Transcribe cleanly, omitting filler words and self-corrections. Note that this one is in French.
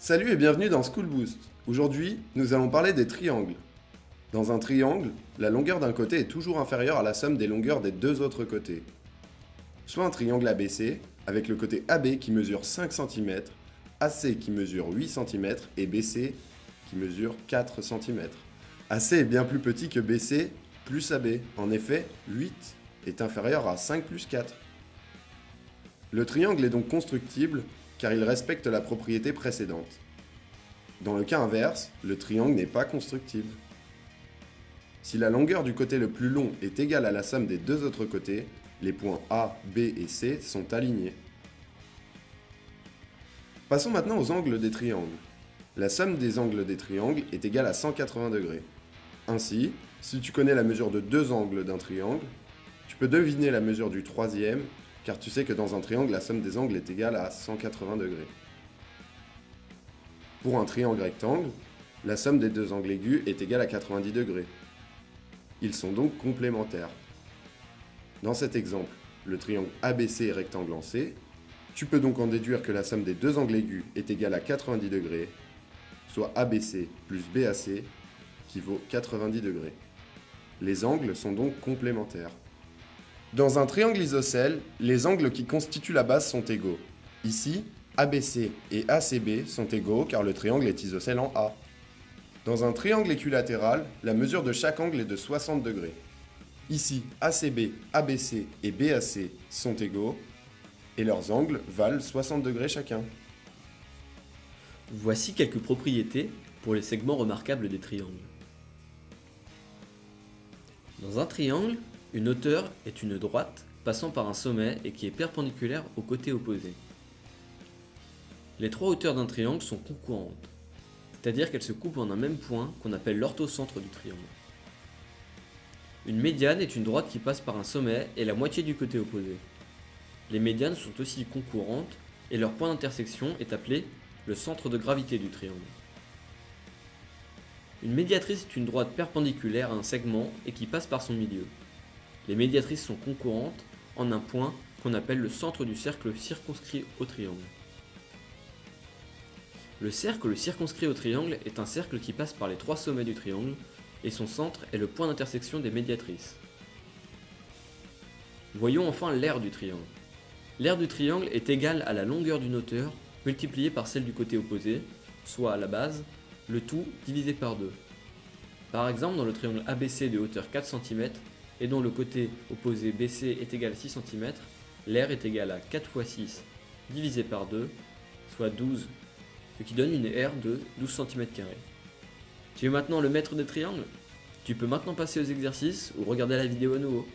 Salut et bienvenue dans School Boost. Aujourd'hui, nous allons parler des triangles. Dans un triangle, la longueur d'un côté est toujours inférieure à la somme des longueurs des deux autres côtés. Soit un triangle ABC, avec le côté AB qui mesure 5 cm, AC qui mesure 8 cm et BC qui mesure 4 cm. AC est bien plus petit que BC plus AB. En effet, 8 est inférieur à 5 plus 4. Le triangle est donc constructible car il respecte la propriété précédente. Dans le cas inverse, le triangle n'est pas constructible. Si la longueur du côté le plus long est égale à la somme des deux autres côtés, les points A, B et C sont alignés. Passons maintenant aux angles des triangles. La somme des angles des triangles est égale à 180 degrés. Ainsi, si tu connais la mesure de deux angles d'un triangle, tu peux deviner la mesure du troisième, car tu sais que dans un triangle, la somme des angles est égale à 180 degrés. Pour un triangle rectangle, la somme des deux angles aigus est égale à 90 degrés. Ils sont donc complémentaires. Dans cet exemple, le triangle ABC est rectangle en C. Tu peux donc en déduire que la somme des deux angles aigus est égale à 90 degrés, soit ABC plus BAC, qui vaut 90 degrés. Les angles sont donc complémentaires. Dans un triangle isocèle, les angles qui constituent la base sont égaux. Ici, ABC et ACB sont égaux car le triangle est isocèle en A. Dans un triangle équilatéral, la mesure de chaque angle est de 60 degrés. Ici, ACB, ABC et BAC sont égaux et leurs angles valent 60 degrés chacun. Voici quelques propriétés pour les segments remarquables des triangles. Dans un triangle, une hauteur est une droite passant par un sommet et qui est perpendiculaire au côté opposé. Les trois hauteurs d'un triangle sont concurrentes, c'est-à-dire qu'elles se coupent en un même point qu'on appelle l'orthocentre du triangle. Une médiane est une droite qui passe par un sommet et la moitié du côté opposé. Les médianes sont aussi concurrentes et leur point d'intersection est appelé le centre de gravité du triangle. Une médiatrice est une droite perpendiculaire à un segment et qui passe par son milieu. Les médiatrices sont concurrentes en un point qu'on appelle le centre du cercle circonscrit au triangle. Le cercle circonscrit au triangle est un cercle qui passe par les trois sommets du triangle et son centre est le point d'intersection des médiatrices. Voyons enfin l'aire du triangle. L'aire du triangle est égale à la longueur d'une hauteur multipliée par celle du côté opposé, soit à la base, le tout divisé par 2. Par exemple, dans le triangle ABC de hauteur 4 cm et dont le côté opposé BC est égal à 6 cm, l'aire est égale à 4 fois 6 divisé par 2, soit 12, ce qui donne une aire de 12 cm². Tu es maintenant le maître des triangles ? Tu peux maintenant passer aux exercices ou regarder la vidéo à nouveau.